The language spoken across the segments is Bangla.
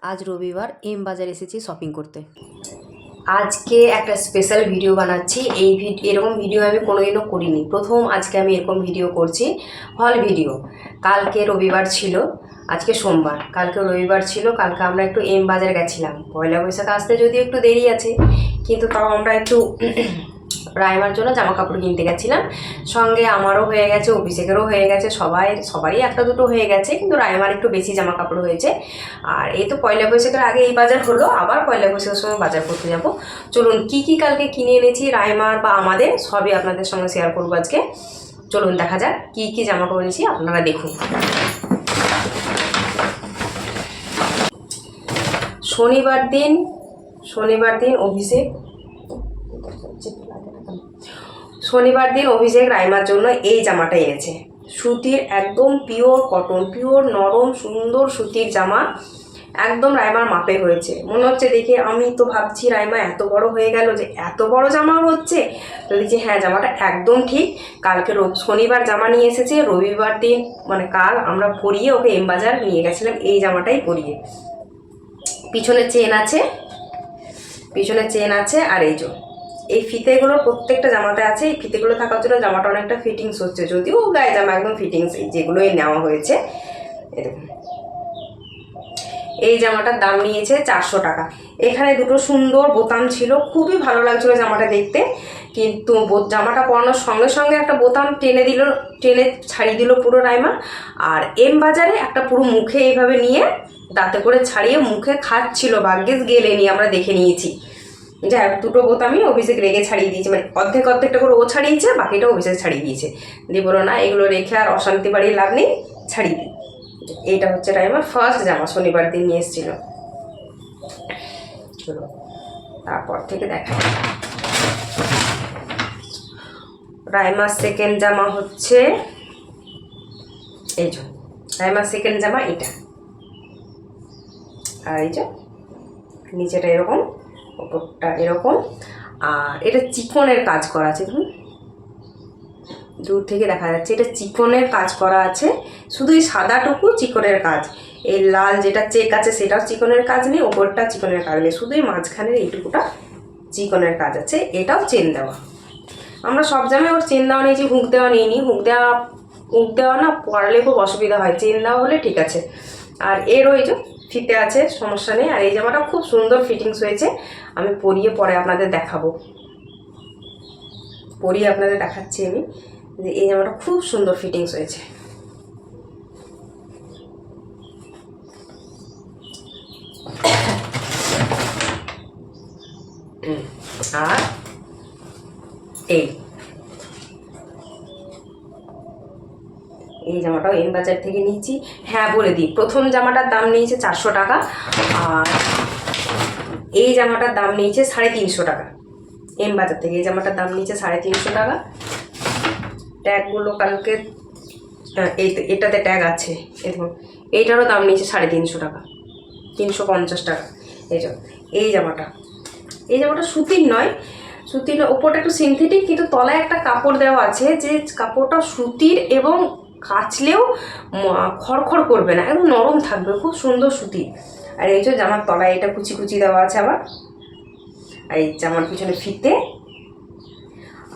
आज रविवार एम बाजार एसेছি শপিং করতে। আজকে একটা স্পেশাল ভিডিও বানাচ্ছি। এরকম ভিডিও আমি কোনোদিনও করিনি, প্রথম আজকে আমি এরকম ভিডিও করছি, হল ভিডিও। কালকে রবিবার ছিল, আজকে সোমবার, কালকে রবিবার ছিল। কালকে আমরা একটু এম বাজার গেছিলাম। পয়লা বৈশাখ আসতে যদিও একটু দেরি আছে, কিন্তু তাও আমরা একটু রাইমার জন্য জামা কাপড় কিনতে গেছিলাম। সঙ্গে আমারও হয়ে গেছে, অভিষেকেরও হয়ে গেছে, সবারই একটা দুটো হয়ে গেছে, কিন্তু রাইমার একটু বেশি জামা কাপড় হয়েছে। আর এই তো পয়লা বৈশাখের আগে এই বাজার হলো, আবার পয়লা বৈশাখের সময় বাজার করতে যাব। চলুন কি কি কালকে কিনে এনেছি রাইমার বা আমাদের, সবই আপনাদের সঙ্গে শেয়ার করবো আজকে। চলুন দেখা যাক কি কি জামা কাপড় এনেছি, আপনারা দেখুন। শনিবার দিন অভিষেক রাইমার জন্য এই জামাটা এনেছে। সুতির, একদম পিওর কটন, পিওর নরম সুন্দর সুতির জামা, একদম রাইমার মাপে হয়েছে। মনে হচ্ছে দেখে, আমি তো ভাবছি রাইমা এত বড় হয়ে গেল যে এত বড় জামাও হচ্ছে। তো দেখছি হ্যাঁ, জামাটা একদম ঠিক। কালকে শনিবার জামা নিয়ে এসেছে, রবিবার দিন মানে কাল আমরা পরিয়ে ওকে এম বাজার নিয়ে গেছিলাম এই জামাটাই পরিয়ে। পিছনে চেন আছে আর এই ফিতেগুলো প্রত্যেকটা জামাতে আছে। এই ফিতেগুলো থাকার জন্য জামাটা অনেকটা ফিটিংস হচ্ছে, যদিও গায়ে জামা একদম ফিটিংস, যেগুলোই নেওয়া হয়েছে। এই জামাটার দাম নিয়েছে 400 টাকা। এখানে দুটো সুন্দর বোতাম ছিল, খুবই ভালো লাগছিল জামাটা দেখতে, কিন্তু জামাটা পরানোর সঙ্গে সঙ্গে একটা বোতাম টেনে ছাড়িয়ে দিল পুরো রাইমা। আর এম বাজারে একটা পুরো মুখে এইভাবে নিয়ে দাঁতে করে ছাড়িয়ে মুখে খাচ্ছিল, ভাগ্যিস গেলেনি, আমরা দেখে নিয়েছি। যাই হোক, দুটো বোতামই অভিষেক রেগে ছাড়িয়ে দিয়েছে, মানে অর্ধেকটা করে ও ছাড়িয়েছে, বাকিটা অভিষেক ছাড়িয়ে দিয়েছে। দিয়ে বলো না, এগুলো রেখে আর অশান্তি বাড়িয়ে লাভ নেই, ছাড়িয়ে দিই। এইটা হচ্ছে রাইমার ফার্স্ট জামা, শনিবার দিন নিয়ে এসেছিল। চলো তারপর থেকে দেখা। রাইমার সেকেন্ড জামা হচ্ছে এই যে, রাইমার সেকেন্ড জামা এটা। আর এই যে নিচেটা এরকম, ওপরটা এরকম, আর এটা চিকনের কাজ করা আছে। দেখুন, দূর থেকে দেখা যাচ্ছে এটা চিকনের কাজ করা আছে, শুধু এই সাদাটুকু চিকনের কাজ। এই লাল যেটা চেক আছে সেটাও চিকনের কাজ নেই, ওপরটা চিকনের কাজ নেই, শুধু এই মাঝখানের এইটুকুটা চিকনের কাজ আছে। এটাও চেন দেওয়া। আমরা সব জামায় ওর চেন দেওয়া নিয়েছি, হুক দেওয়া নিইনি। হুক দেওয়া না পরালে খুব অসুবিধা হয়, চেন দেওয়া হলে ঠিক আছে। আর এর ওই যে ফিতে আছে, সমস্যা নেই। আর এই জামাটা খুব সুন্দর ফিটিংস হয়েছে, আমি পরিয়ে পরে আপনাদের দেখাবো, পরিয়ে আপনাদের দেখাচ্ছি আমি যে এই জামাটা খুব সুন্দর ফিটিংস হয়েছে। আর এই জামাটাও এম বাজার থেকে নিয়েছি। হ্যাঁ বলে দিই, প্রথম জামাটার দাম নিয়েছে 400 টাকা, আর এই জামাটার দাম নিয়েছে 350 টাকা। এম বাজার থেকে এই জামাটার দাম নিয়েছে 350 টাকা। ট্যাগগুলো কালকে, এটাতে ট্যাগ আছে, দেখুন। এইটারও দাম নিয়েছে 350 টাকা, 350 টাকা। এই জামাটা সুতির নয়, ওপরটা একটু সিনথেটিক, কিন্তু তলায় একটা কাপড় দেওয়া আছে, যে কাপড়টা সুতির এবং কাচলেও খড়খড় করবে না, একদম নরম থাকবে, খুব সুন্দর সুতির। আর এই যে জামার তলায় এটা কুচি কুচি দেওয়া আছে আবার। আর এই জামার পিছনে ফিতে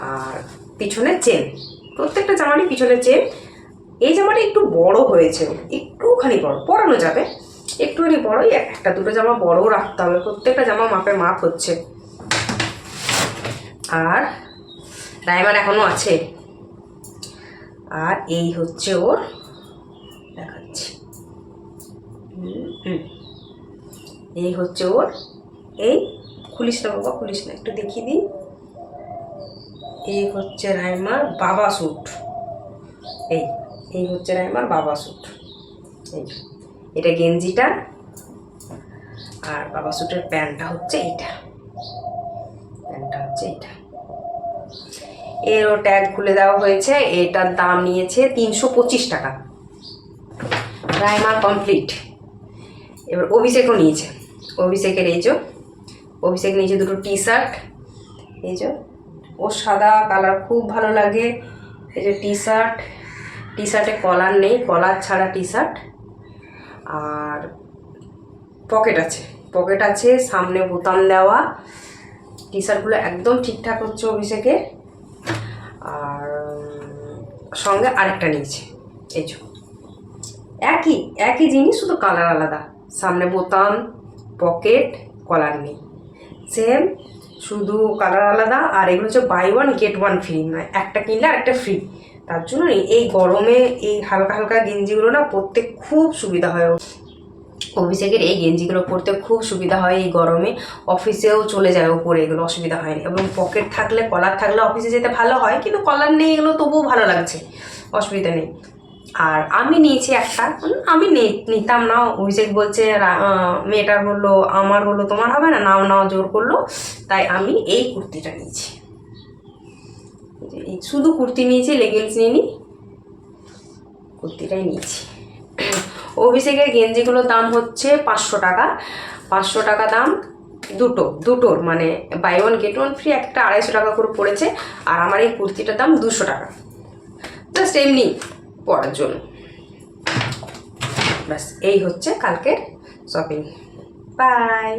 আর পিছনে চেন, প্রত্যেকটা জামারই পিছনে চেন। এই জামাটা একটু বড় হয়েছে, একটুখানি বড়, পরানো যাবে, একটুখানি বড়। একটা দুটো জামা বড়ও রাখতে হবে, প্রত্যেকটা জামা মাপ হচ্ছে। আর রাইমার এখনো আছে। আর এই হচ্ছে ওর, দেখাচ্ছি, এই হচ্ছে ওর, এই খুলিস না বাবা, খুলিস না, একটু দেখিয়ে দিই। এই হচ্ছে রাইমার বাবা স্যুট, এই হচ্ছে রাইমার বাবা স্যুট। এটা গেঞ্জিটা, আর বাবা স্যুটের প্যান্টটা হচ্ছে এইটা, এরও ট্যাগ খুলে দেওয়া হয়েছে। এটার দাম নিয়েছে 325 টাকা। রাইমার কমপ্লিট। এবার অভিষেকও নিয়েছে, অভিষেকের অভিষেক নিয়েছে দুটো টি শার্ট। এই যে ও সাদা কালার খুব ভালো লাগে। এই যে টি শার্টে কলার নেই, কলার ছাড়া টি শার্ট। আর পকেট আছে, সামনে বোতাম দেওয়া। টি শার্টগুলো একদম ঠিকঠাক হচ্ছে অভিষেকের। আর সঙ্গে আরেকটা নিয়েছে, এই যে একই জিনিস, শুধু কালার আলাদা। সামনে বোতাম, পকেট, কলার নেই, সেম, শুধু কালার আলাদা। আর এগুলো হচ্ছে buy one get one free, মানে একটা কিনলে আরেকটা ফ্রি। তার জন্য এই গরমে এই হালকা হালকা গেঞ্জিগুলো না পরতে খুব সুবিধা হয়। অভিষেকের এই গেঞ্জিগুলো পরতে খুব সুবিধা হয় এই গরমে। অফিসেও চলে যায় ওপরে, এগুলো অসুবিধা হয়নি। এবং পকেট থাকলে, কলার থাকলে অফিসে যেতে ভালো হয়, কিন্তু কলার নেই, এগুলো তবুও ভালো লাগছে, অসুবিধা নেই। আর আমি নিয়েছি একটা, আমি নিতাম না, অভিষেক বলছে, মেয়েটার বললো আমার হলো তোমার হবে না, নাও নাও জোর করলো, তাই আমি এই কুর্তিটা নিয়েছি। শুধু কুর্তি নিয়েছি, লেগিংস নিইনি, কুর্তিটাই নিয়েছি। অভিষেকের গেঞ্জিগুলোর দাম হচ্ছে 500 টাকা, 500 টাকা দাম দুটোর, মানে buy one get one free, একটা 250 টাকা করে পড়েছে। আর আমার এই কুর্তিটার দাম 200 টাকা, জাস্ট এমনি পরার জন্য। ব্যাস এই হচ্ছে কালকের শপিং। বাই।